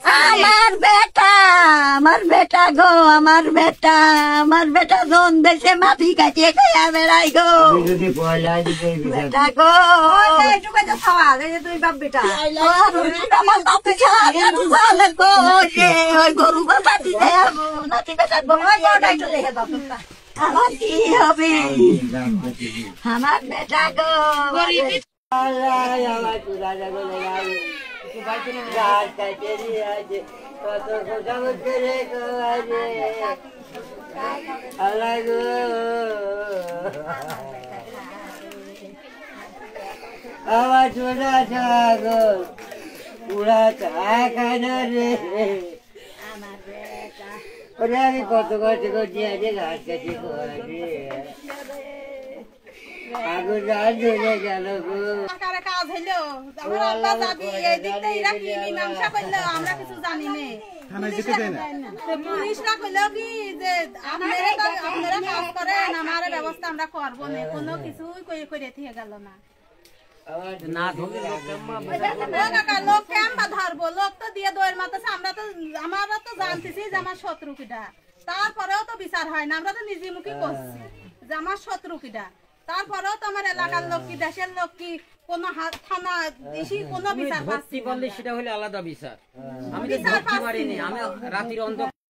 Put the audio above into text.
আমার বেটা গো, আমার বেটা জন দেশে মাটি কাটিয়ে খাইয়া বেড়াই গো। বেটা গো তুই বাপ বেটা আমার বাপে গরু বাটি নাতি বেটা আমার কি হবে? আমার বেটা গো আমার ছোটা ছাগল পুরা চা খায় না রে। ওরে আমি কত কষ্ট করছি আজকে ঘাস কাটি আগুন রাত ধরে গেল গো। কাজ হইলো আমরা যাবি এই দিকটা এরা কি মীমাংসা করলো আমরা কিছু জানি না। পুলিশরা কইলো কি যে আপনারা কাজ করেন আমার ব্যবস্থা আমরা করবো না, কোনো কিছুই করে থেকে গেল না। লোক কেমবা ধরবো, লোক তো দিয়ে দইয়ের মাথাছে। আমরা তো জানতেছি যে আমার শত্রু কিটা, তারপরেও তো বিচার হয় না। আমরা তো নিজেমুখী করছি যে আমার শত্রু কিটা, তারপরেও তো আমার এলাকার লোক কি দেশের লোক কি কোনো থানা দেশি কোনো বিচার পাচ্ছি সেটা হলে আলাদা বিচার। আমি তো পারিনি, আমি রাতের অন্ধকার